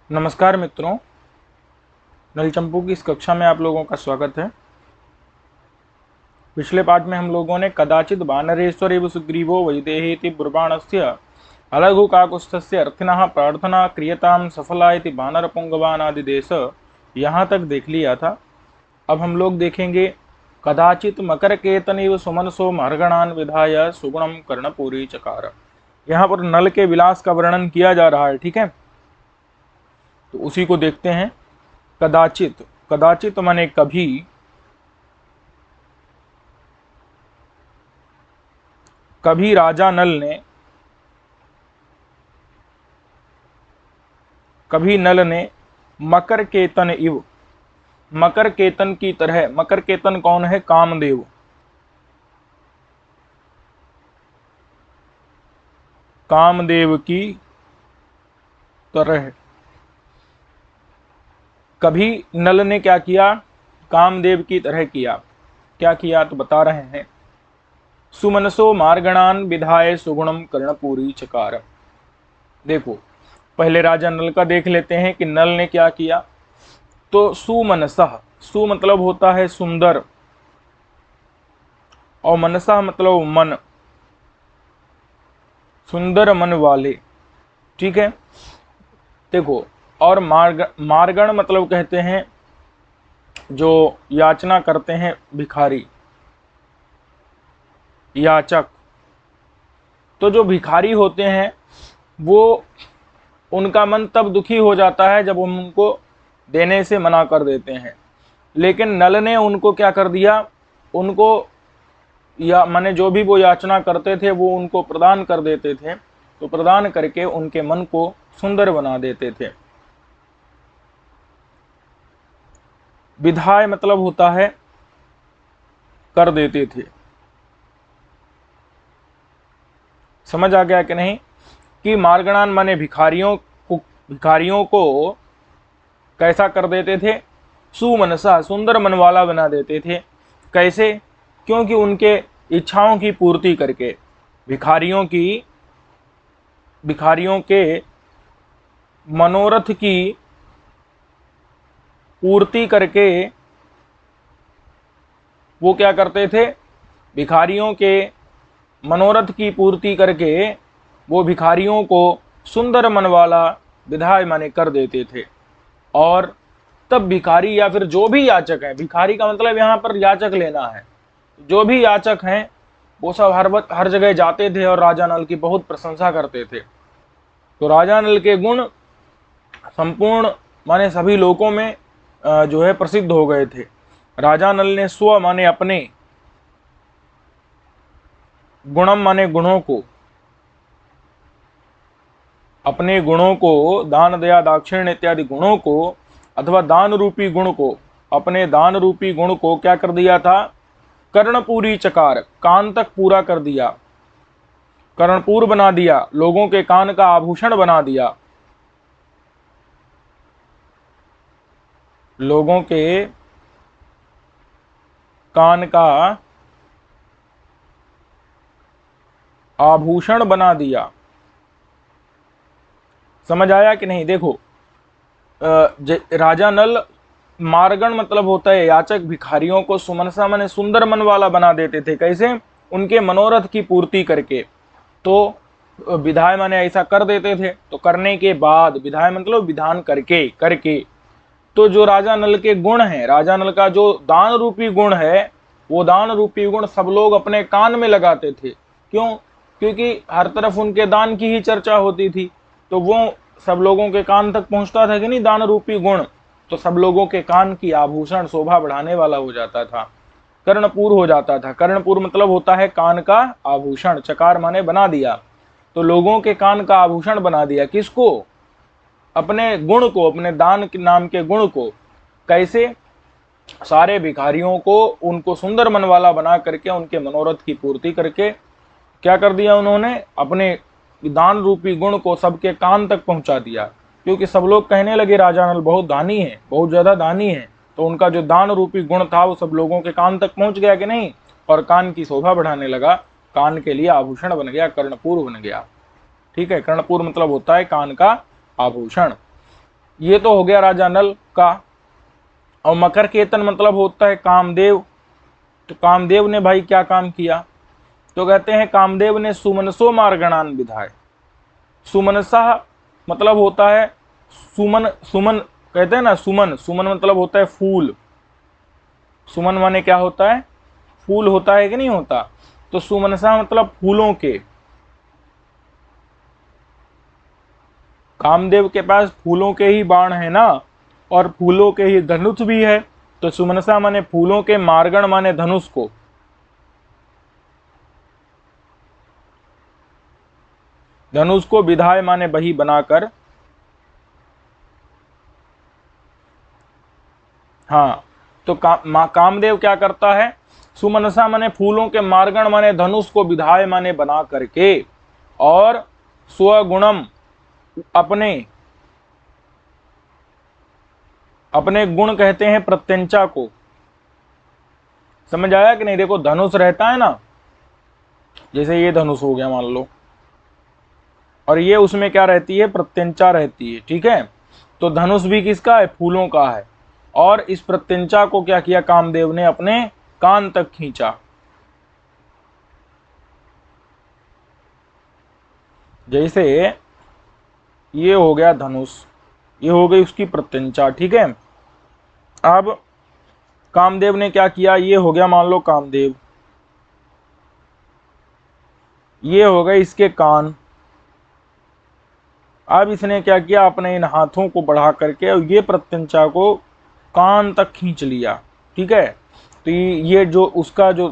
नमस्कार मित्रों, नलचंपू की इस कक्षा में आप लोगों का स्वागत है। पिछले पाठ में हम लोगों ने कदाचित वानरेश्वर एवं सुग्रीवो वैदेहेति ब्रुवाणस्य अलघु काकुत्स्थस्य अर्थिनः प्रार्थना क्रियताम सफला इति वानर पुंगवान आदि देश यहाँ तक देख लिया था। अब हम लोग देखेंगे कदाचित मकर केतनिव सुमनसो मार्गणान विधाय सुगुणम कर्णपूरी चकार। यहाँ पर नल के विलास का वर्णन किया जा रहा है, ठीक है। तो उसी को देखते हैं। कदाचित, कदाचित माने कभी, कभी राजा नल ने, कभी नल ने मकर केतन इव, मकर केतन की तरह, मकर केतन कौन है? कामदेव। कामदेव की तरह कभी नल ने क्या किया? कामदेव की तरह किया। क्या किया तो बता रहे हैं। सुमनसो मार्गणान विधाय सुगुणम कर्णपूरी चकार। देखो, पहले राजा नल का देख लेते हैं कि नल ने क्या किया। तो सुमनसः, सु मतलब होता है सुंदर, और मनसा मतलब मन, सुंदर मन वाले, ठीक है। देखो, और मार्गण मतलब कहते हैं जो याचना करते हैं, भिखारी, याचक। तो जो भिखारी होते हैं वो, उनका मन तब दुखी हो जाता है जब हम उनको देने से मना कर देते हैं। लेकिन नल ने उनको क्या कर दिया? उनको, या माने जो भी वो याचना करते थे वो उनको प्रदान कर देते थे। तो प्रदान करके उनके मन को सुंदर बना देते थे। विधाय मतलब होता है कर देते थे। समझ आ गया कि नहीं? कि मार्गणान माने भिखारियों को कैसा कर देते थे? सुमनसा, सुंदर मन वाला बना देते थे। कैसे? क्योंकि उनके इच्छाओं की पूर्ति करके, भिखारियों के मनोरथ की पूर्ति करके वो क्या करते थे? भिखारियों के मनोरथ की पूर्ति करके वो भिखारियों को सुंदर मन वाला विधाय माने कर देते थे। और तब भिखारी या फिर जो भी याचक है, भिखारी का मतलब यहाँ पर याचक लेना है, जो भी याचक हैं वो सब हर जगह जाते थे और राजा नल की बहुत प्रशंसा करते थे। तो राजा नल के गुण संपूर्ण माने सभी लोगों में जो है प्रसिद्ध हो गए थे। राजा नल ने स्व माने अपने, गुणम माने गुणों को, अपने गुणों को, दान दया दाक्षिण्य इत्यादि गुणों को, अथवा दान रूपी गुण को, अपने दान रूपी गुण को क्या कर दिया था? कर्णपूरी चकार, कान तक पूरा कर दिया, कर्णपूर बना दिया, लोगों के कान का आभूषण बना दिया, लोगों के कान का आभूषण बना दिया। समझ आया कि नहीं? देखो, राजा नल, मार्गण मतलब होता है याचक, भिखारियों को सुमनसा माने सुंदर मन वाला बना देते थे। कैसे? उनके मनोरथ की पूर्ति करके। तो विधाय माने ऐसा कर देते थे। तो करने के बाद, विधाय मतलब विधान करके, तो जो राजा नल के गुण हैं, राजा नल का जो दान रूपी गुण है, वो दान रूपी गुण सब लोग अपने कान में लगाते थे। क्यों? क्योंकि हर तरफ उनके दान की ही चर्चा होती थी। तो वो सब लोगों के कान तक पहुंचता था कि नहीं दान रूपी गुण। तो सब लोगों के कान की आभूषण, शोभा बढ़ाने वाला हो जाता था, कर्णपूर हो जाता था। कर्णपूर मतलब होता है कान का आभूषण, चकार माने बना दिया। तो लोगों के कान का आभूषण बना दिया। किसको? अपने गुण को, अपने दान के नाम के गुण को। कैसे? सारे भिखारियों को, उनको सुंदर मन वाला बना करके, उनके मनोरथ की पूर्ति करके क्या कर दिया उन्होंने? अपने दान रूपी गुण को सबके कान तक पहुंचा दिया। क्योंकि सब लोग कहने लगे राजा नल बहुत दानी है, बहुत ज्यादा दानी है। तो उनका जो दान रूपी गुण था वो सब लोगों के कान तक पहुंच गया कि नहीं, और कान की शोभा बढ़ाने लगा, कान के लिए आभूषण बन गया, कर्णपूर बन गया। ठीक है, कर्णपूर मतलब होता है कान का आभूषण। ये तो हो गया राजा नल का। और मकर केतन मतलब होता है कामदेव। तो कामदेव ने भाई क्या काम किया, तो कहते हैं कामदेव ने सुमनसो मार्गणान विधाय। सुमनसा मतलब होता है सुमन, सुमन कहते हैं ना, सुमन, सुमन मतलब होता है फूल। सुमन माने क्या होता है, फूल होता है कि नहीं होता। तो सुमनसा मतलब फूलों के। कामदेव के पास फूलों के ही बाण है ना, और फूलों के ही धनुष भी है। तो सुमनसा माने फूलों के, मार्गण माने धनुष को। धनुष को विधाय माने बही बनाकर। हाँ, तो कामदेव क्या करता है, सुमनसा माने फूलों के, मार्गण माने धनुष को, विधाय माने बना करके, और स्वगुणम अपने, अपने गुण कहते हैं प्रत्यंचा को। समझ आया कि नहीं। देखो धनुष रहता है ना, जैसे ये धनुष हो गया मान लो, और ये उसमें क्या रहती है, प्रत्यंचा रहती है, ठीक है। तो धनुष भी किसका है, फूलों का है। और इस प्रत्यंचा को क्या किया कामदेव ने, अपने कान तक खींचा। जैसे ये हो गया धनुष, ये हो गई उसकी प्रत्यंचा, ठीक है। अब कामदेव ने क्या किया, ये हो गया मान लो कामदेव, ये हो गए इसके कान। अब इसने क्या किया, अपने इन हाथों को बढ़ा करके और ये प्रत्यंचा को कान तक खींच लिया, ठीक है। तो ये जो उसका जो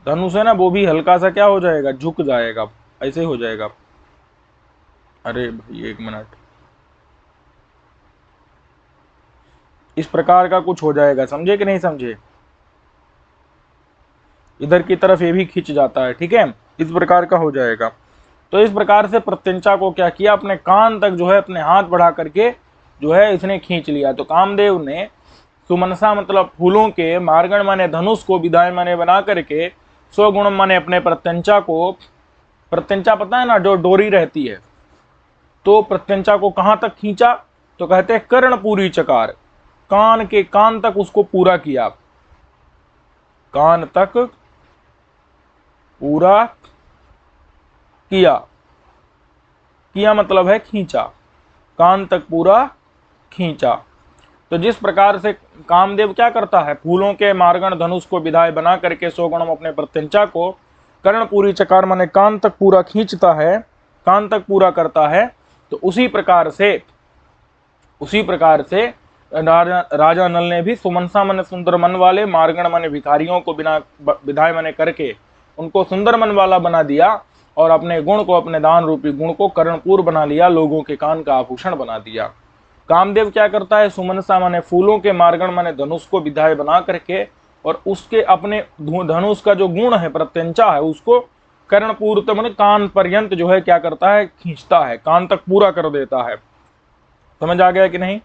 धनुष है ना, वो भी हल्का सा क्या हो जाएगा, झुक जाएगा, ऐसे हो जाएगा। अरे भाई एक मिनट, इस प्रकार का कुछ हो जाएगा, समझे कि नहीं समझे। इधर की तरफ ये भी खिंच जाता है, ठीक है, इस प्रकार का हो जाएगा। तो इस प्रकार से प्रत्यंचा को क्या किया, अपने कान तक जो है अपने हाथ बढ़ा करके जो है इसने खींच लिया। तो कामदेव ने सुमनसा मतलब फूलों के, मार्गण माने धनुष को, विधाय माने बना करके, स्वगुण माने अपने प्रत्यंचा को, प्रत्यंचा पता है ना जो डोरी रहती है, तो प्रत्यंचा को कहां तक खींचा, तो कहते हैं कर्णपूरी चकार, कान के कान तक उसको पूरा किया। कान तक पूरा किया, किया मतलब है खींचा, कान तक पूरा खींचा। तो जिस प्रकार से कामदेव क्या करता है, फूलों के मार्गण धनुष को विधाय बना करके सोगुणम अपने प्रत्यंचा को कर्णपूरी चकार माने कान तक पूरा खींचता है, कान तक पूरा करता है। तो उसी प्रकार से, उसी प्रकार से राजा नल ने भी सुमनसा मन सुंदर मन वाले, मार्गण माने भिखारियों को बिना विधाय माने करके उनको सुंदर मन वाला बना दिया, और अपने गुण को, अपने दान रूपी गुण को कर्णपूर बना लिया, लोगों के कान का आभूषण बना दिया। कामदेव क्या करता है, सुमनसा माने फूलों के, मार्गण माने धनुष को विधाय बना करके, और उसके अपने धनुष का जो गुण है, प्रत्यंचा है, उसको कर्णपूर माने कान पर्यंत जो है क्या करता है, खींचता है, कान तक पूरा कर देता है। समझ आ गया कि नहीं।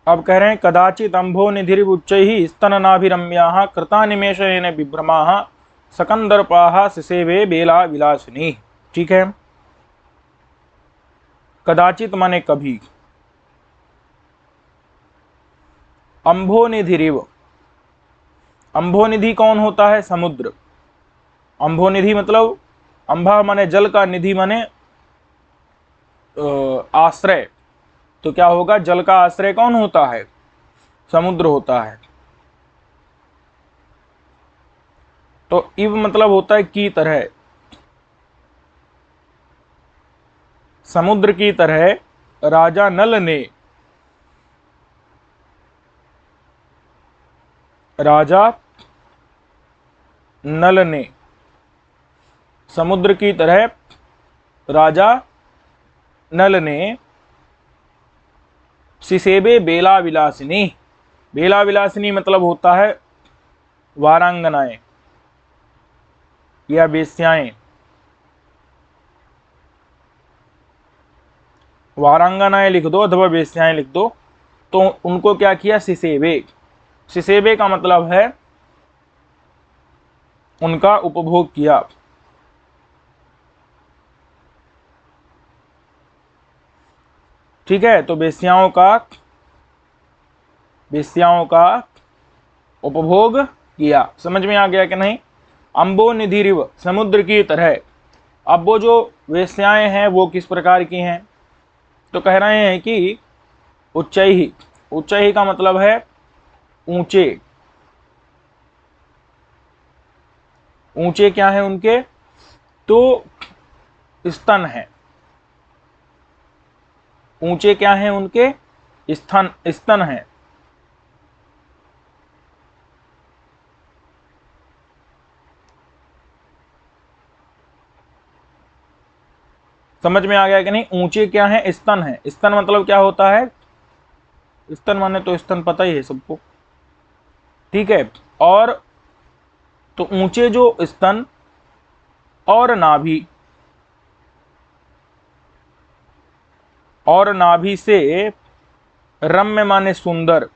अब कह रहे हैं कदाचित अंभो निधिर्बुच्चैः स्तननाभिरम्याः कृतानिमेषेण विभ्रमाः सकंदर्पाः सिसेवे बेला विलासिनी। ठीक है, कदाचित माने कभी, अंभोनिधिरिव, अंभोनिधि कौन होता है, समुद्र। अंभोनिधि मतलब अंभा माने जल का, निधि माने आश्रय। तो क्या होगा, जल का आश्रय कौन होता है, समुद्र होता है। तो इव मतलब होता है की तरह, समुद्र की तरह राजा नल ने, राजा नल ने, समुद्र की तरह राजा नल ने, सिसेबे बेला विलासिनी, बेला विलासिनी मतलब होता है वारांगनाएं या बेस्याएं। वारांगनाएं लिख दो अथवा वेश्याएं लिख दो। तो उनको क्या किया, सिसेवे। सिसेवे का मतलब है उनका उपभोग किया। ठीक है, तो वेश्याओं का उपभोग किया। समझ में आ गया कि नहीं। अम्बो निधिरिव, समुद्र की तरह। अब वो जो वेश्याएं हैं वो किस प्रकार की हैं, तो कह रहे हैं कि उच्चैहि। उच्चैहि का मतलब है ऊंचे। ऊंचे क्या है उनके, तो स्तन है। ऊंचे क्या है उनके, स्तन है। समझ में आ गया कि नहीं। ऊंचे क्या है, स्तन है। स्तन मतलब क्या होता है, स्तन माने तो स्तन पता ही है सबको। ठीक है, और तो ऊंचे जो स्तन और नाभि, और नाभि से रम्य माने सुंदर।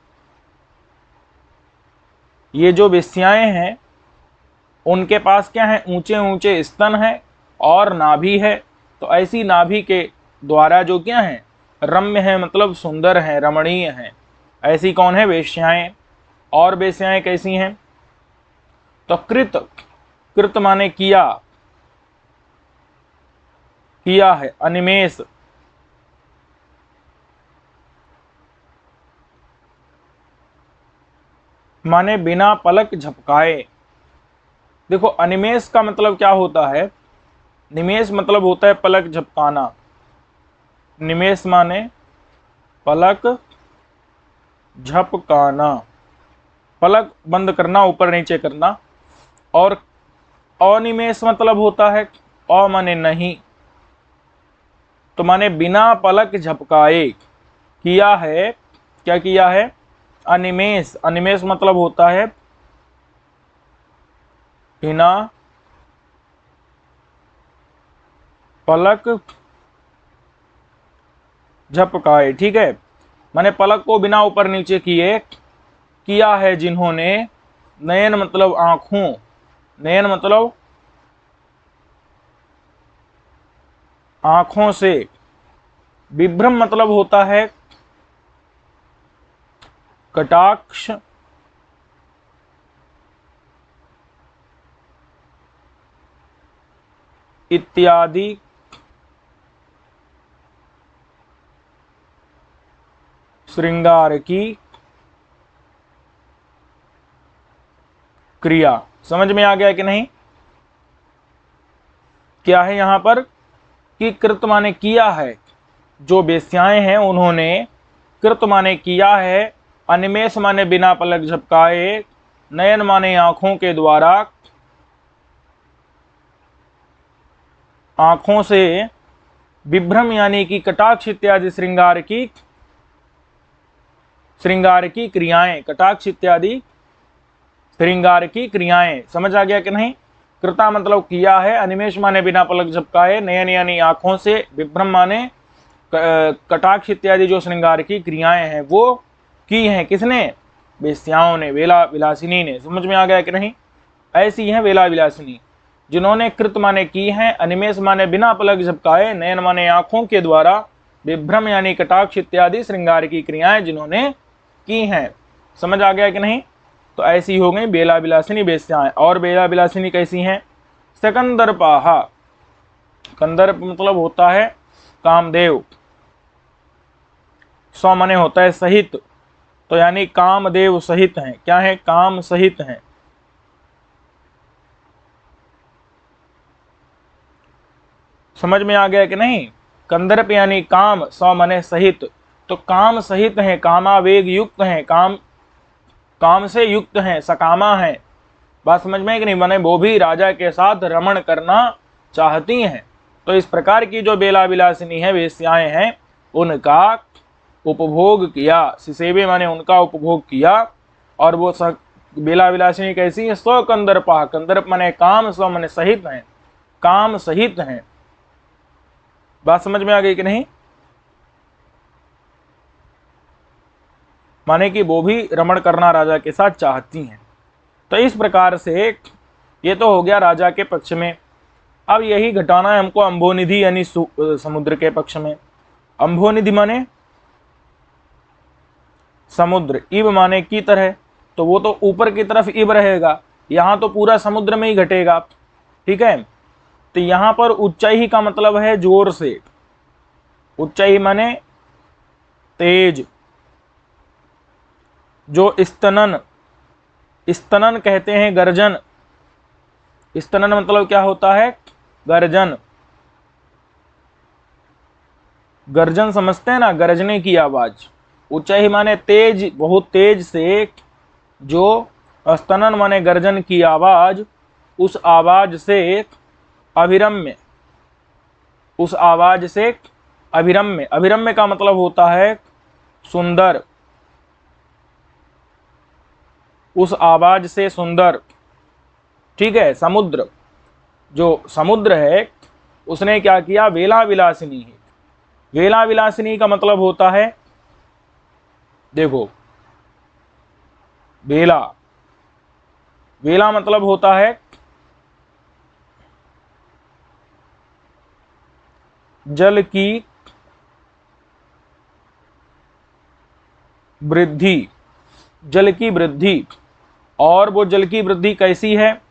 ये जो वेश्याएं हैं उनके पास क्या है, ऊंचे ऊंचे स्तन है और नाभि है। तो ऐसी नाभि के द्वारा जो क्या है, रम्य है, मतलब सुंदर है, रमणीय है। ऐसी कौन है, वेश्याएं। और वेश्याएं कैसी हैं, तो कृत। कृत माने किया, किया है। अनिमेष माने बिना पलक झपकाए। देखो अनिमेष का मतलब क्या होता है, निमेष मतलब होता है पलक झपकाना। निमेष माने पलक झपकाना, पलक बंद करना, ऊपर नीचे करना। और अनिमेष मतलब होता है, अ माने नहीं, तो माने बिना पलक झपकाए किया है। क्या किया है, अनिमेष। अनिमेष मतलब होता है बिना पलक झपकाए। ठीक है, माने पलक को बिना ऊपर नीचे किए किया है जिन्होंने। नयन मतलब आंखों, नयन मतलब आंखों से। विभ्रम मतलब होता है कटाक्ष इत्यादि श्रृंगार की क्रिया। समझ में आ गया कि नहीं। क्या है यहां पर कि कृत माने किया है, जो वेश्याएं हैं उन्होंने कृत माने किया है। अनिमेष माने बिना पलक झपकाए। नयन माने आंखों के द्वारा, आंखों से। विभ्रम यानी कि कटाक्ष इत्यादि श्रृंगार की क्रियाएं। कटाक्ष इत्यादि श्रृंगार की क्रियाएं। समझ आ गया कि नहीं। कृता मतलब किया है, अनिमेष माने बिना पलक झपकाए, नयन यानी आंखों से, विभ्रम माने कटाक्ष इत्यादि जो श्रृंगार की क्रियाएं हैं वो की हैं किसने, वेश्याओं ने, वेला विलासिनी ने। समझ में आ गया कि नहीं। ऐसी हैं वेला विलासिनी जिन्होंने कृत माने की हैं, अनिमेष माने बिना पलक झपकाए, नयन माने आंखों के द्वारा, विभ्रम यानी कटाक्ष इत्यादि श्रृंगार की क्रियाएं जिन्होंने की हैं। समझ आ गया कि नहीं। तो ऐसी हो गई बेला विलासिनी वेश्याएं। और बेला विलासिनी कैसी हैं, सकंदर्पाहा। कंदर्प मतलब होता है कामदेव। सौ माने होता है सहित, तो यानी कामदेव सहित हैं। क्या है, काम सहित हैं। समझ में आ गया कि नहीं। कंदर्प यानी काम, सौ माने सहित, तो काम सहित हैं, कामावेग युक्त हैं, काम से युक्त हैं, सकामा हैं। बात समझ में है कि नहीं। माने वो भी राजा के साथ रमण करना चाहती हैं। तो इस प्रकार की जो बेला विलासिनी है, वेश्याएं हैं, उनका उपभोग किया। सिसेवे माने उनका उपभोग किया। और वो बेला विलासिनी कैसी है, स्व कंदर्पा। कंदर्प माने काम, स्व माने सहित हैं, काम सहित हैं। बात समझ में आ गई कि नहीं। माने कि वो भी रमण करना राजा के साथ चाहती हैं। तो इस प्रकार से ये तो हो गया राजा के पक्ष में। अब यही घटाना है हमको अम्भोनिधि यानी समुद्र के पक्ष में। अम्भोनिधि माने समुद्र, इब माने की तरह, तो वो तो ऊपर की तरफ इब रहेगा, यहाँ तो पूरा समुद्र में ही घटेगा। ठीक है, तो यहाँ पर ऊंचाई का मतलब है जोर से, ऊंचाई माने तेज। जो स्तनन, स्तनन कहते हैं गर्जन, स्तनन मतलब क्या होता है, गर्जन। गर्जन समझते हैं ना, गरजने की आवाज। ऊंचाई माने तेज, बहुत तेज से, जो स्तनन माने गर्जन की आवाज, उस आवाज से अभिरम्य, उस आवाज से अभिरम्य। अभिरम्य का मतलब होता है सुंदर, उस आवाज से सुंदर। ठीक है, समुद्र, जो समुद्र है उसने क्या किया, वेला विलासिनी है। वेला विलासिनी का मतलब होता है, देखो वेला, वेला मतलब होता है जल की वृद्धि, जल की वृद्धि। और वो जल की वृद्धि कैसी है,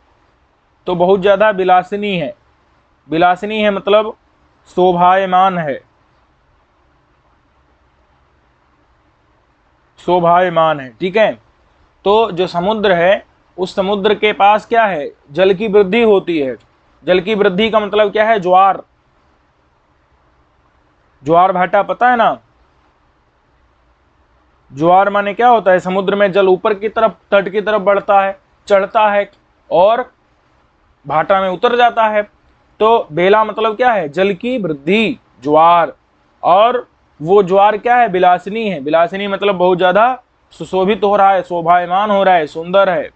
तो बहुत ज्यादा विलासिनी है। विलासिनी है मतलब शोभायमान है, शोभायमान है। ठीक है, तो जो समुद्र है उस समुद्र के पास क्या है, जल की वृद्धि होती है। जल की वृद्धि का मतलब क्या है, ज्वार। ज्वार भाटा पता है ना, ज्वार माने क्या होता है, समुद्र में जल ऊपर की तरफ, तट की तरफ बढ़ता है, चढ़ता है और भाटा में उतर जाता है। तो बेला मतलब क्या है, जल की वृद्धि, ज्वार। और वो ज्वार क्या है, विलासिनी है। विलासिनी मतलब बहुत ज्यादा सुशोभित हो रहा है, शोभायमान हो रहा है, सुंदर है।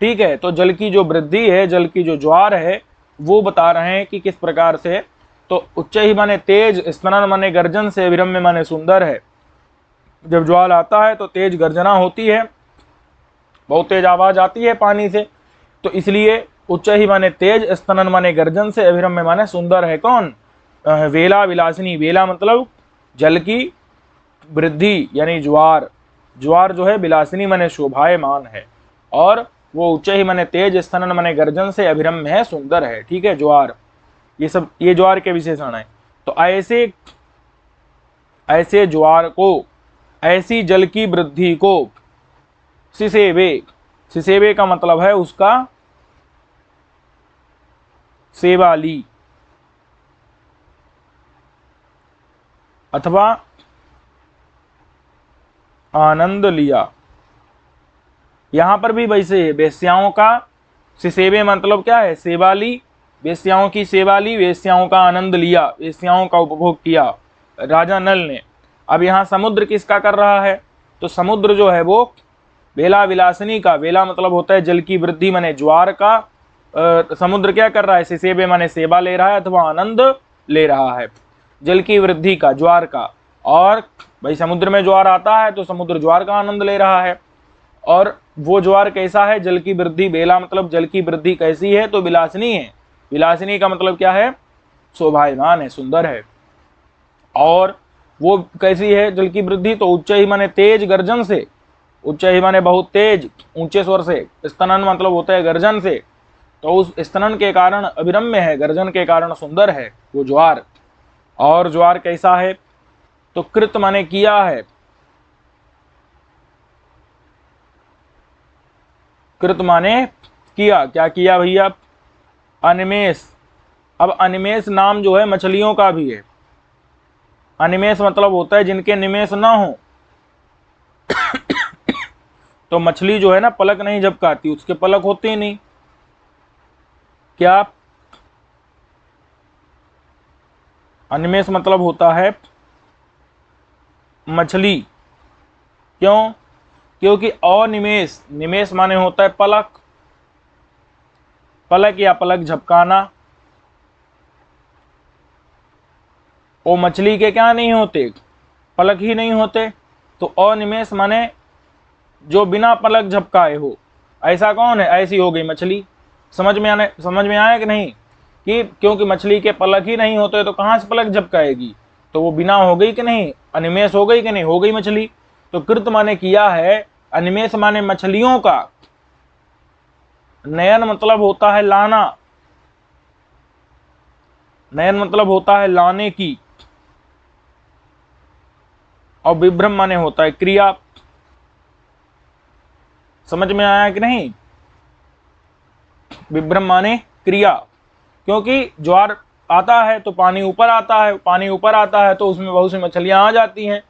ठीक है, तो जल की जो वृद्धि है, जल की जो ज्वार है, वो बता रहे हैं कि किस प्रकार से। तो उच्च ही माने तेज, स्तनन माने गर्जन से, विरम्य माने सुंदर है। जब ज्वाल आता है तो तेज गर्जना होती है, बहुत तेज आवाज आती है पानी से। तो इसलिए उच्च ही माने तेज, स्तनन माने गर्जन से, अभिरम्य माने सुंदर है। कौन, वेला विलासिनी। वेला मतलब जल की वृद्धि यानी ज्वार। ज्वार जो है विलासिनी माने शोभायमान है, और वो उच्च ही माने तेज, स्तनन माने गर्जन से, अभिरम्य है, सुंदर है। ठीक है, ज्वार, ये सब ये ज्वार के विशेषण है। तो ऐसे ऐसे ज्वार को, ऐसी जल की वृद्धि को सिसेबे, सिसेबे का मतलब है उसका सेवा ली, अथवा आनंद लिया। यहां पर भी वैसे है, वेश्याओं का सिसेबे मतलब क्या है, सेवा ली, वेश्याओं की सेवा ली, वेश्याओं का आनंद लिया, वेश्याओं का उपभोग किया राजा नल ने। अब यहाँ समुद्र किसका कर रहा है, तो समुद्र जो है वो वेला विलासिनी का। वेला मतलब होता है जल की वृद्धि माने ज्वार का। समुद्र क्या कर रहा है, सिसेबे माने सेवा ले रहा है अथवा आनंद ले रहा है, जल की वृद्धि का, ज्वार का। और भाई समुद्र में ज्वार आता है तो समुद्र ज्वार का आनंद ले रहा है। और वो ज्वार कैसा है, जल की वृद्धि। बेला मतलब जल की वृद्धि कैसी है, तो विलासिनी है। विलासिनी का मतलब क्या है, शोभायमान है, सुंदर है। और वो कैसी है जल की वृद्धि, तो उच्च ही माने तेज गर्जन से, उच्च ही माने बहुत तेज, ऊंचे स्वर से। स्तनन मतलब होता है गर्जन से, तो उस स्तनन के कारण अभिरम्य है, गर्जन के कारण सुंदर है वो ज्वार। और ज्वार कैसा है, तो कृत माने किया है, कृत माने किया, क्या किया भैया, अनिमेष। अब अनिमेष नाम जो है मछलियों का भी है। अनिमेष मतलब होता है जिनके निमेष ना हो। तो मछली जो है ना पलक नहीं झपकाती, उसके पलक होते ही नहीं। क्या, अनिमेष मतलब होता है मछली। क्यों, क्योंकि अनिमेष, निमेष माने होता है पलक, पलक या पलक झपकाना। वो मछली के क्या नहीं होते, पलक ही नहीं होते। तो अनिमेष माने जो बिना पलक झपकाए हो। ऐसा कौन है? ऐसी हो गई मछली। समझ में आया कि नहीं? कि क्योंकि मछली के पलक ही नहीं होते तो कहाँ से पलक झपकाएगी, तो वो बिना हो गई कि नहीं, अनिमेष हो गई कि नहीं, हो गई मछली। तो कृत माने किया है, अनिमेष माने मछलियों का, नयन मतलब होता है लाना, नयन मतलब होता है लाने की, और विभ्रम माने होता है क्रिया। समझ में आया कि नहीं? विभ्रम माने क्रिया, क्योंकि ज्वार आता है तो पानी ऊपर आता है, पानी ऊपर आता है तो उसमें बहुत सी मछलियां आ जाती हैं,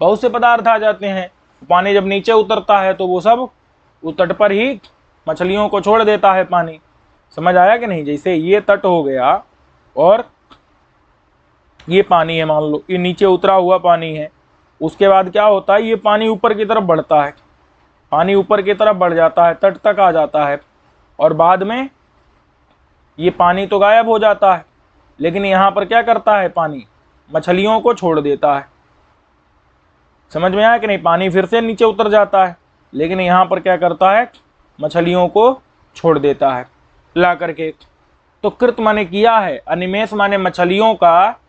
बहुत से पदार्थ आ जाते हैं। पानी जब नीचे उतरता है तो वो सब उस तट पर ही मछलियों को छोड़ देता है पानी। समझ आया कि नहीं? जैसे ये तट हो गया और ये पानी है, मान लो ये नीचे उतरा हुआ पानी है, उसके बाद क्या होता है, ये पानी ऊपर की तरफ बढ़ता है, पानी ऊपर की तरफ बढ़ जाता है, तट तक आ जाता है, और बाद में ये पानी तो गायब हो जाता है, लेकिन यहाँ पर क्या करता है, पानी मछलियों को छोड़ देता है। समझ में आया कि नहीं? पानी फिर से नीचे उतर जाता है, लेकिन यहाँ पर क्या करता है, मछलियों को छोड़ देता है ला करके। तो कृत माने किया है, अनिमेष माने मछलियों का,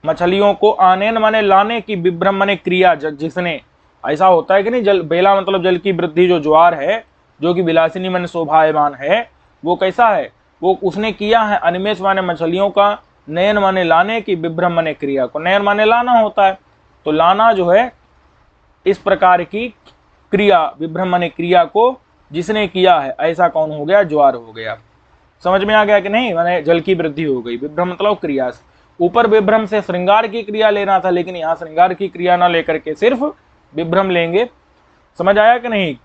मछलियों को, आनेन माने लाने की, विभ्रम माने क्रिया, जिसने। ऐसा होता है कि नहीं, जल बेला मतलब जल की वृद्धि, जो ज्वार है जो कि विलासिनी माने शोभायमान है, वो कैसा है, वो उसने किया है, अनिमेष माने मछलियों का, नयन माने लाने की, विभ्रम माने क्रिया को। नयन माने लाना होता है, तो लाना जो है इस प्रकार की क्रिया, विभ्रम माने क्रिया को जिसने किया है, ऐसा कौन हो गया, ज्वार हो गया। समझ में आ गया कि नहीं? माने जल की वृद्धि हो गई, विभ्रम मतलब क्रिया से। ऊपर विभ्रम से श्रृंगार की क्रिया लेना था, लेकिन यहाँ श्रृंगार की क्रिया ना लेकर के सिर्फ विभ्रम लेंगे। समझ आया कि नहीं?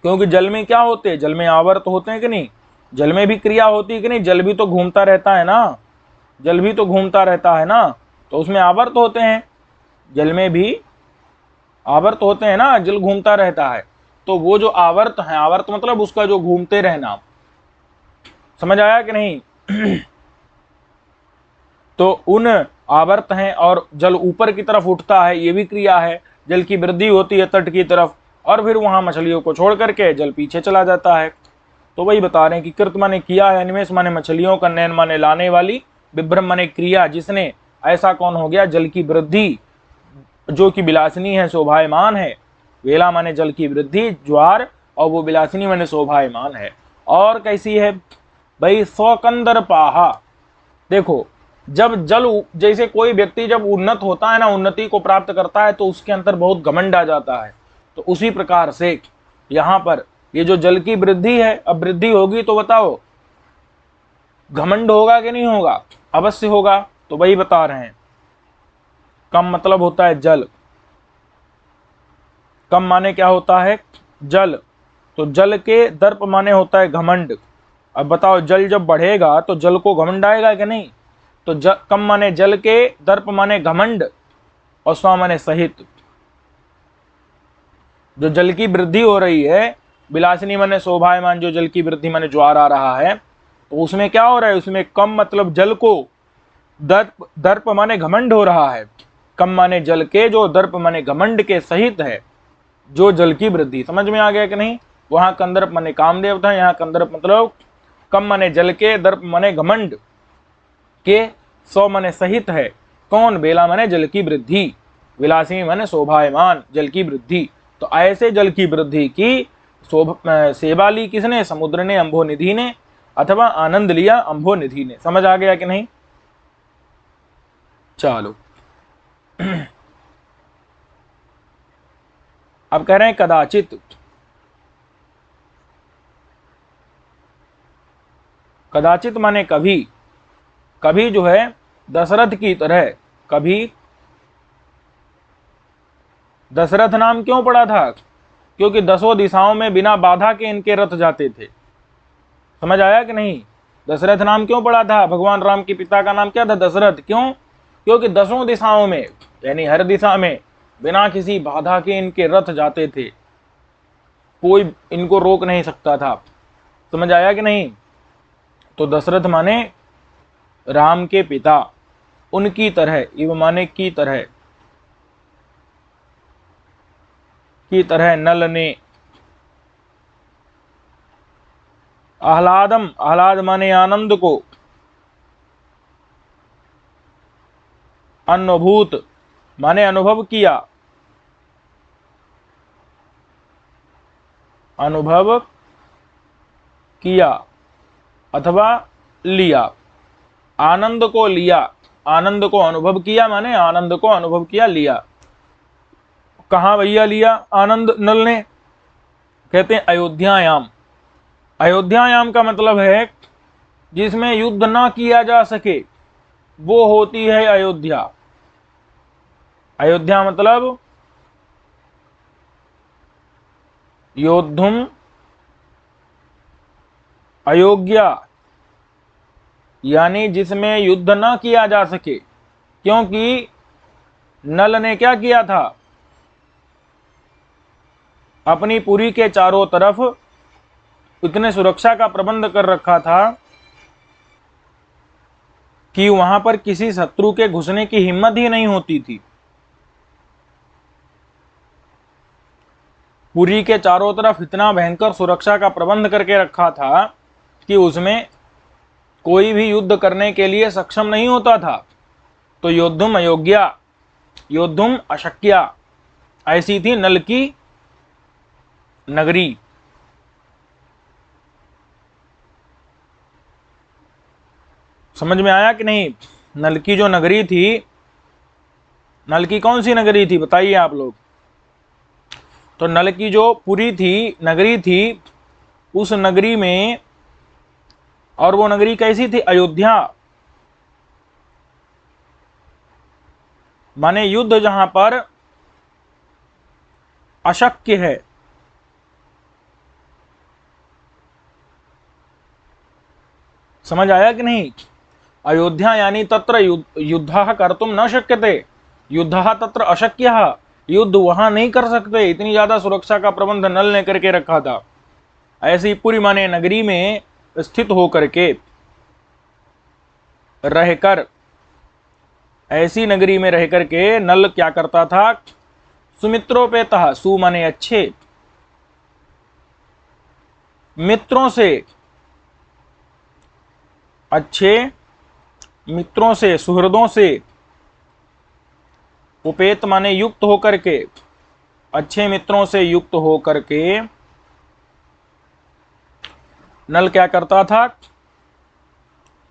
क्योंकि जल में क्या होते हैं, जल में आवर्त होते हैं कि नहीं, जल में भी क्रिया होती है कि नहीं, जल भी तो घूमता रहता है ना, जल भी तो घूमता रहता है ना, तो उसमें आवर्त होते हैं, जल में भी आवर्त होते हैं ना, जल घूमता रहता है। तो वो जो आवर्त है, आवर्त मतलब उसका जो घूमते रहना। समझ आया कि नहीं? तो उन आवर्त हैं, और जल ऊपर की तरफ उठता है, ये भी क्रिया है, जल की वृद्धि होती है तट की तरफ, और फिर वहां मछलियों को छोड़ करके जल पीछे चला जाता है। तो वही बता रहे हैं कि कृत माने किया है, अनिमेष माने मछलियों का, नयन माने लाने वाली, विभ्रम माने क्रिया जिसने। ऐसा कौन हो गया, जल की वृद्धि जो कि विलासिनी है, शोभायमान है। वेला माने जल की वृद्धि, ज्वार, और वो विलासिनी माने शोभायमान है। और कैसी है भाई, स्वकंदर पाहा। देखो, जब जल, जैसे कोई व्यक्ति जब उन्नत होता है ना, उन्नति को प्राप्त करता है, तो उसके अंदर बहुत घमंड आ जाता है। तो उसी प्रकार से यहाँ पर ये जो जल की वृद्धि है, अब वृद्धि होगी तो बताओ घमंड होगा कि नहीं होगा? अवश्य होगा। तो वही बता रहे हैं, कम मतलब होता है जल, कम माने क्या होता है, जल। तो जल के दर्प माने होता है घमंड। अब बताओ, जल जब बढ़ेगा तो जल को घमंड आएगा कि नहीं? तो कम माने जल के, दर्प माने घमंड, और स्व माने सहित। जो जल की वृद्धि हो रही है, विलासिनी माने शोभायमान, जो जल की वृद्धि माने ज्वार आ रहा है, तो उसमें क्या हो रहा है, उसमें कम मतलब जल को, दर्प, दर्प माने घमंड हो रहा है, कम माने जल के, जो दर्प माने घमंड के सहित है, जो जल की वृद्धि। समझ में आ गया कि नहीं? वहां कंदर्प माने कामदेव था, यहाँ कंदर्प मतलब कम माने जल के, दर्प माने घमंड के, सौ माने सहित है। कौन? बेला माने जल की वृद्धि, विलासी माने शोभायमान, जल की वृद्धि। तो ऐसे जल की वृद्धि की सेवा ली किसने? समुद्र ने, अम्भोनिधि ने, अथवा आनंद लिया अम्भोनिधि ने। समझ आ गया कि नहीं? चलो अब कह रहे हैं कदाचित। कदाचित माने कभी, कभी जो है दशरथ की तरह, कभी। दशरथ नाम क्यों पड़ा था? क्योंकि दसों दिशाओं में बिना बाधा के इनके रथ जाते थे। समझ आया कि नहीं? दशरथ नाम क्यों पड़ा था? भगवान राम के पिता का नाम क्या था? दशरथ। क्यों? क्योंकि दसों दिशाओं में, यानी हर दिशा में बिना किसी बाधा के इनके रथ जाते थे, कोई इनको रोक नहीं सकता था। समझ आया कि नहीं? तो दशरथ माने राम के पिता, उनकी तरह, इव माने की तरह, की तरह नल ने। आह्लादम, आह्लाद माने आनंद को, अनुभूत माने अनुभव किया, अनुभव किया अथवा लिया। आनंद को लिया, आनंद को अनुभव किया माने आनंद को अनुभव किया, लिया। कहां भैया लिया आनंद नल ने? कहते हैं अयोध्यायाम। अयोध्यायाम का मतलब है जिसमें युद्ध ना किया जा सके, वो होती है अयोध्या। अयोध्या मतलब योद्धुम अयोग्या, यानी जिसमें युद्ध ना किया जा सके, क्योंकि नल ने क्या किया था, अपनी पुरी के चारों तरफ इतने सुरक्षा का प्रबंध कर रखा था कि वहां पर किसी शत्रु के घुसने की हिम्मत ही नहीं होती थी। पुरी के चारों तरफ इतना भयंकर सुरक्षा का प्रबंध करके रखा था कि उसमें कोई भी युद्ध करने के लिए सक्षम नहीं होता था। तो योद्धुम अयोग्या, योद्धुम अशक्या, ऐसी थी नल की नगरी। समझ में आया कि नहीं? नल की जो नगरी थी, नल की कौन सी नगरी थी बताइए आप लोग? तो नल की जो पुरी थी, नगरी थी, उस नगरी में, और वो नगरी कैसी थी? अयोध्या, माने युद्ध जहां पर अशक्य है। समझ आया कि नहीं? अयोध्या यानी तत्र युद्धः कर्तुम न शक्यते, युद्धः तत्र अशक्यः, युद्ध वहां नहीं कर सकते, इतनी ज्यादा सुरक्षा का प्रबंध नल ने करके रखा था। ऐसी पूरी माने नगरी में स्थित होकर के, रहकर, ऐसी नगरी में रह करके नल क्या करता था? सुमित्रोपेतः, सु माने अच्छे, मित्रों से, अच्छे मित्रों से, सुहृदों से, उपेत माने युक्त होकर के, अच्छे मित्रों से युक्त होकर के नल क्या करता था?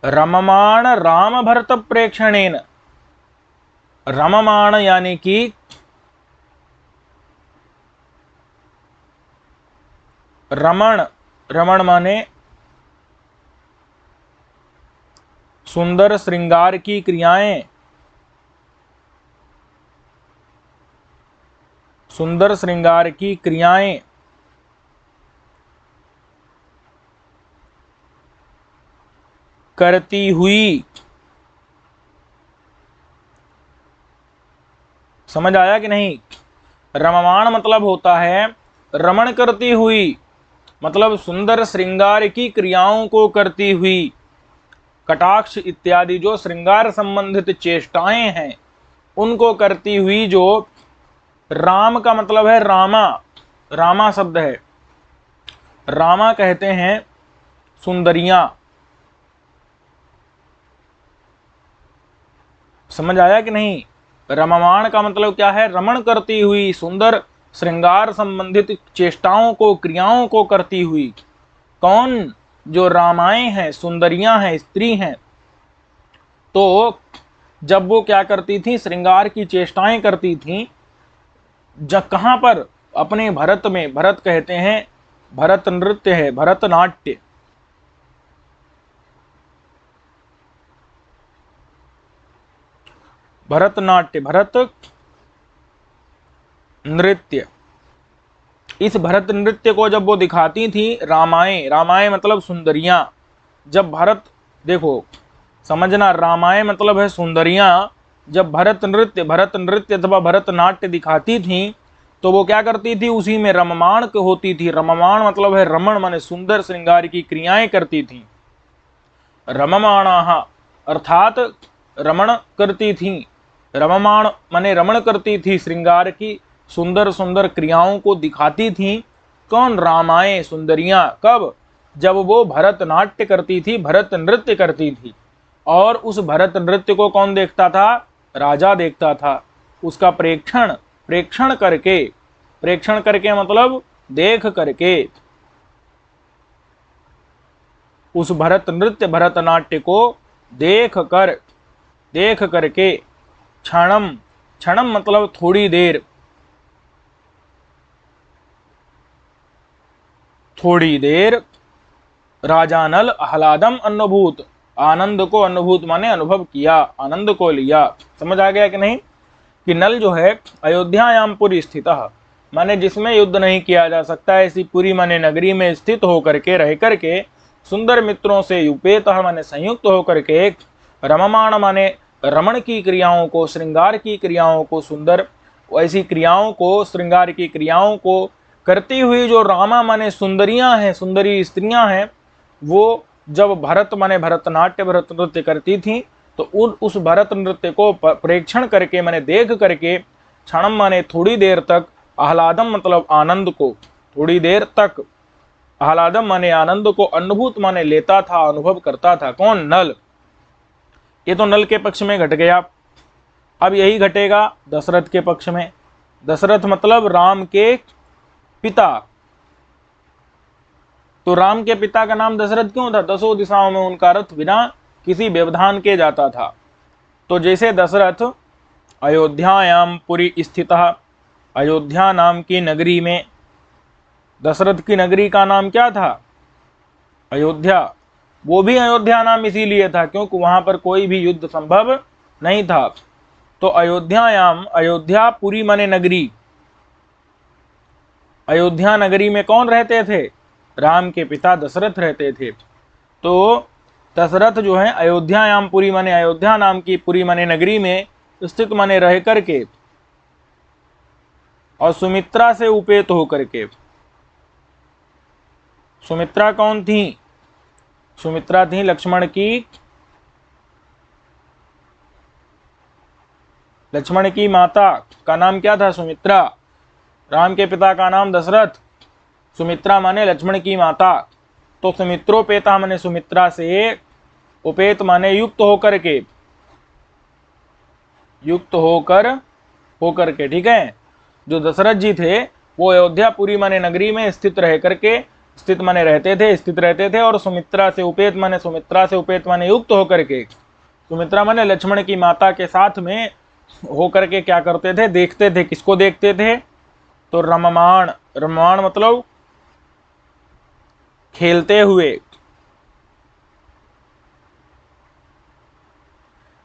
रममाण राम भरत प्रेक्षणेन, रममाण यानी कि रमण, रमण माने सुंदर श्रृंगार की क्रियाएं, सुंदर श्रृंगार की क्रियाएं करती हुई। समझ आया कि नहीं? रममाण मतलब होता है रमण करती हुई, मतलब सुंदर श्रृंगार की क्रियाओं को करती हुई, कटाक्ष इत्यादि जो श्रृंगार संबंधित चेष्टाएं हैं उनको करती हुई। जो राम का मतलब है रामा, रामा शब्द है, रामा कहते हैं सुंदरियां। समझ आया कि नहीं? रममाण का मतलब क्या है? रमण करती हुई, सुंदर श्रृंगार संबंधित चेष्टाओं को, क्रियाओं को करती हुई। कौन? जो रामाएं हैं, सुंदरियां हैं, स्त्री हैं। तो जब वो क्या करती थी? श्रृंगार की चेष्टाएं करती थी। जब कहां पर? अपने भरत में, भरत कहते हैं, भरत नृत्य है, भरतनाट्य। भरतनाट्य, भरत नृत्य, इस भरत नृत्य को जब वो दिखाती थी, रामाएं, रामाएं मतलब सुंदरियां। जब भरत, देखो समझना, रामाएं मतलब है सुंदरियां। जब भरत नृत्य अथवा भरतनाट्य दिखाती थी तो वो क्या करती थी? उसी में रममाण होती थी। रममाण मतलब है रमण, माने सुंदर श्रृंगार की क्रियाएं करती थी। रममाणाः अर्थात रमण करती थी, रममाण माने रमण करती थी, श्रृंगार की सुंदर सुंदर क्रियाओं को दिखाती थी। कौन? रामाएं, सुंदरियां। कब? जब वो भरतनाट्य करती थी, भरत नृत्य करती थी। और उस भरत नृत्य को कौन देखता था? राजा देखता था। उसका प्रेक्षण प्रेक्षण करके, प्रेक्षण करके मतलब देख करके, उस भरत नृत्य भरतनाट्य को देख करके क्षणम, क्षणम मतलब थोड़ी देर, थोड़ी देर राजा नल आह्लादम अनुभूत, आनंद को, अनुभूत माने अनुभव किया, आनंद को लिया। समझ आ गया कि नहीं? कि नल जो है अयोध्यायाम पुरी स्थित, माने जिसमें युद्ध नहीं किया जा सकता, ऐसी पुरी माने नगरी में स्थित होकर के, रह करके, सुंदर मित्रों से युपेत माने संयुक्त होकर के, रममाण माने रमण की क्रियाओं को, श्रृंगार की क्रियाओं को, सुंदर ऐसी क्रियाओं को, श्रृंगार की क्रियाओं को करती हुई जो रामा माने सुंदरियां हैं, सुंदरी स्त्रियां हैं, वो जब भरत माने भरतनाट्य, भरत नृत्य करती थी, तो उस भरत नृत्य को प्रेक्षण करके, माने देख करके, क्षणम माने थोड़ी देर तक, आह्लादम मतलब आनंद को, थोड़ी देर तक, आह्लादम माने आनंद को, अनुभूत माने लेता था, अनुभव करता था। कौन? नल। ये तो नल के पक्ष में घट गया। अब यही घटेगा दशरथ के पक्ष में। दशरथ मतलब राम के पिता। तो राम के पिता का नाम दशरथ क्यों था? 10 दिशाओं में उनका रथ बिना किसी व्यवधान के जाता था। तो जैसे दशरथ अयोध्यायाम पुरी स्थित, अयोध्या नाम की नगरी में, दशरथ की नगरी का नाम क्या था? अयोध्या। वो भी अयोध्या नाम इसीलिए था क्योंकि वहां पर कोई भी युद्ध संभव नहीं था। तो अयोध्यायाम, अयोध्या पुरी माने नगरी, अयोध्या नगरी में कौन रहते थे? राम के पिता दशरथ रहते थे। तो दशरथ जो है अयोध्यायाम पुरी माने अयोध्या नाम की पुरी माने नगरी में स्थित माने रह करके, और सुमित्रा से उपेत होकर के। सुमित्रा कौन थी? सुमित्रा थी लक्ष्मण की माता। का नाम क्या था? सुमित्रा। राम के पिता का नाम दशरथ, सुमित्रा माने लक्ष्मण की माता। तो सुमित्रोपेता माने सुमित्रा से, उपेत माने युक्त होकर के, युक्त होकर के, ठीक है। जो दशरथ जी थे वो अयोध्यापुरी माने नगरी में स्थित रह करके, स्थित माने रहते थे, स्थित रहते थे, और सुमित्रा से उपेत माने, सुमित्रा से उपेत माने युक्त होकर के, सुमित्रा माने लक्ष्मण की माता के साथ में होकर के क्या करते थे? देखते थे। किसको देखते थे? तो रममाण, रममाण मतलब खेलते हुए।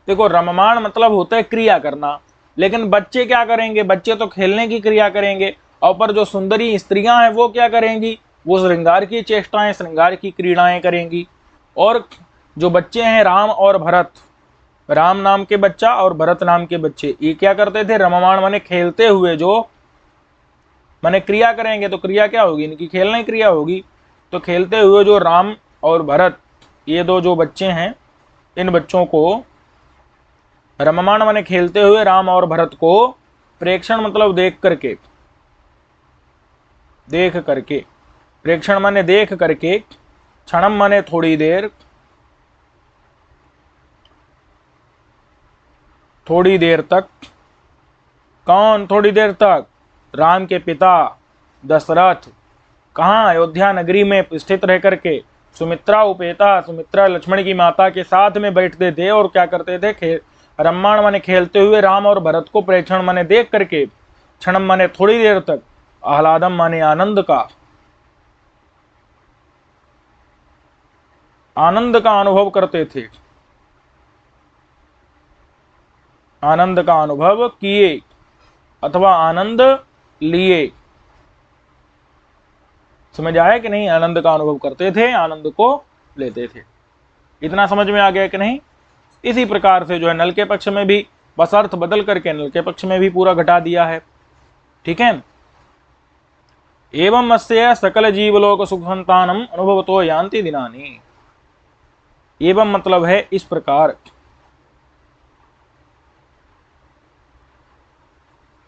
देखो रममाण मतलब होता है क्रिया करना, लेकिन बच्चे क्या करेंगे? बच्चे तो खेलने की क्रिया करेंगे, और पर जो सुंदरी स्त्रियां हैं वो क्या करेंगी? वो श्रृंगार की चेष्टाएं, श्रृंगार की क्रीड़ाएं करेंगी। और जो बच्चे हैं राम और भरत, राम नाम के बच्चा और भरत नाम के बच्चे, ये क्या करते थे? रममाण माने खेलते हुए, जो माने क्रिया करेंगे। तो क्रिया क्या होगी? इनकी खेलना ही क्रिया होगी। तो खेलते हुए जो राम और भरत, ये दो जो बच्चे हैं, इन बच्चों को रममाण माने खेलते हुए राम और भरत को, प्रेक्षण मतलब देख करके, देख करके, प्रेक्षण माने देख करके, क्षणम माने थोड़ी देर, थोड़ी देर तक। कौन थोड़ी देर तक? राम के पिता दशरथ। कहाँ? अयोध्या नगरी में स्थित रह करके, सुमित्रा उपेता, सुमित्रा लक्ष्मण की माता के साथ में बैठते थे और क्या करते थे? रममाण माने खेलते हुए राम और भरत को, प्रेक्षण माने देख करके, क्षणम माने थोड़ी देर तक, आह्लादम माने आनंद का, आनंद का अनुभव करते थे, आनंद का अनुभव किए अथवा आनंद लिए। समझ आया कि नहीं? आनंद का अनुभव करते थे, आनंद को लेते थे। इतना समझ में आ गया कि नहीं? इसी प्रकार से जो है नल के पक्ष में भी बस अर्थ बदल करके नल के पक्ष में भी पूरा घटा दिया है। ठीक है। एवं अस्य सकल जीवलोक सुखसंतानम अनुभवतो यान्ति दिनानि। एवं मतलब है इस प्रकार,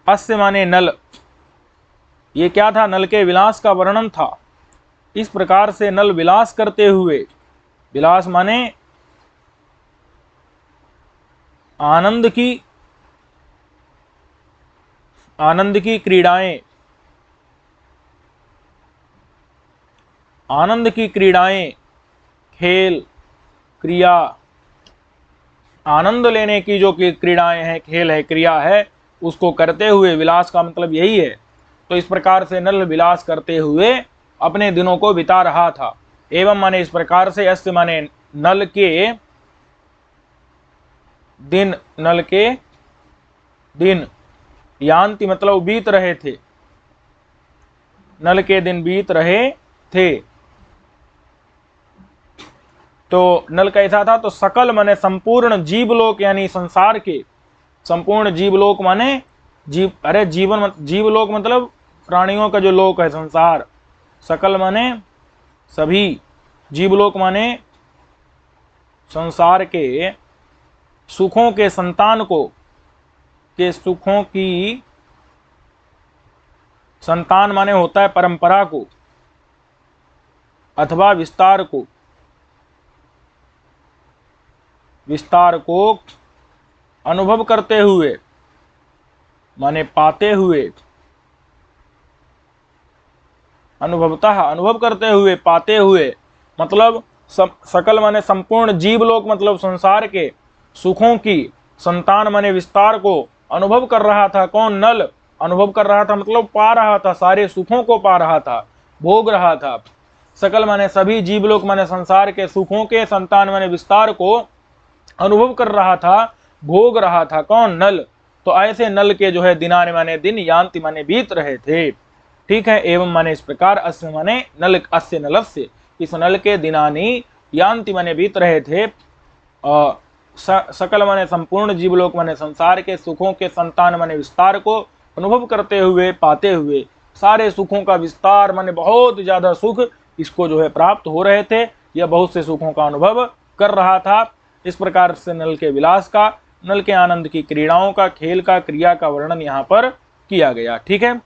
अस्य माने नल, ये क्या था? नल के विलास का वर्णन था। इस प्रकार से नल विलास करते हुए, विलास माने आनंद की क्रीड़ाएं, आनंद की क्रीड़ाएं, खेल, क्रिया, आनंद लेने की जो कि क्रीड़ाएं हैं, खेल है, क्रिया है, उसको करते हुए, विलास का मतलब यही है। तो इस प्रकार से नल विलास करते हुए अपने दिनों को बिता रहा था। एवं माने इस प्रकार से, अस्य माने नल के दिन, नल के दिन, यान्ति मतलब बीत रहे थे, नल के दिन बीत रहे थे। तो नल कैसा था? तो सकल माने संपूर्ण जीवलोक, यानी संसार के संपूर्ण जीवलोक माने जीव, अरे जीवन, जीवलोक मतलब प्राणियों का जो लोक है, संसार। सकल माने सभी, जीवलोक माने संसार के सुखों के संतान को, के सुखों की संतान माने होता है परंपरा को अथवा विस्तार को, विस्तार को अनुभव करते हुए माने पाते हुए, अनुभवतः अनुभव करते हुए, पाते हुए, मतलब सकल माने संपूर्ण जीवलोक मतलब संसार के सुखों की संतान माने विस्तार को अनुभव कर रहा था। कौन? नल। अनुभव कर रहा था मतलब पा रहा था, सारे सुखों को पा रहा था, भोग रहा था। सकल माने सभी जीवलोक माने संसार के सुखों के संतान माने विस्तार को अनुभव कर रहा था, भोग रहा था। कौन? नल। तो ऐसे नल के जो है दिनानि माने दिन, यान्ति माने बीत रहे थे। ठीक है। एवं माने इस प्रकार, अस्य माने नल, अस्य नलस्य, इस नल के दिनानि, यान्ति माने बीत रहे थे, सकल माने संपूर्ण जीवलोक माने संसार के सुखों के संतान माने विस्तार को अनुभव करते हुए, पाते हुए, सारे सुखों का विस्तार माने बहुत ज्यादा सुख इसको जो है प्राप्त हो रहे थे। यह बहुत से सुखों का अनुभव कर रहा था। इस प्रकार से नल के विलास का, नल के आनंद की क्रीड़ाओं का, खेल का, क्रिया का वर्णन यहाँ पर किया गया। ठीक है।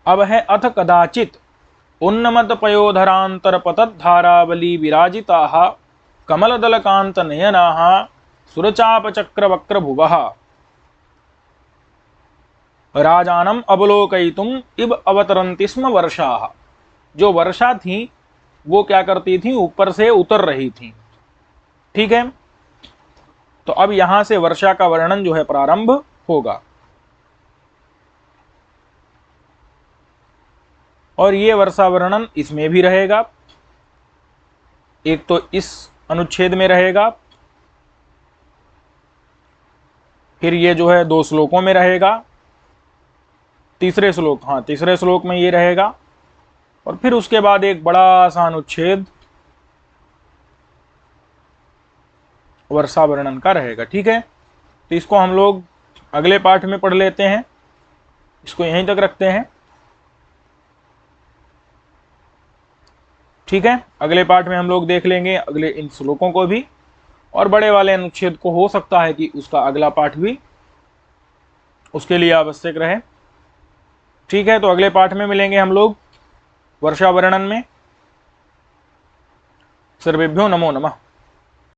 अब है अथ कदाचित उन्नमत पयोधरांतर पतद्धारावली विराजिताः कमलदलकांत नयनाः सुरचाप चक्र वक्र भुवः राजानम अवलोकयितुम इव अवतरन्ति स्म वर्षाः। जो वर्षा थी वो क्या करती थी? ऊपर से उतर रही थी। ठीक है। तो अब यहां से वर्षा का वर्णन जो है प्रारंभ होगा, और ये वर्षा वर्णन इसमें भी रहेगा। एक तो इस अनुच्छेद में रहेगा, फिर ये जो है 2 श्लोकों में रहेगा, तीसरे श्लोक, हाँ तीसरे श्लोक में ये रहेगा, और फिर उसके बाद एक बड़ा सा अनुच्छेद वर्षा वर्णन का रहेगा। ठीक है। तो इसको हम लोग अगले पाठ में पढ़ लेते हैं, इसको यहीं तक रखते हैं। ठीक है। अगले पाठ में हम लोग देख लेंगे अगले इन श्लोकों को भी, और बड़े वाले अनुच्छेद को हो सकता है कि उसका अगला पाठ भी उसके लिए आवश्यक रहे। ठीक है। तो अगले पाठ में मिलेंगे हम लोग वर्षा वर्णन में। सर्वेभ्यो नमो नमः।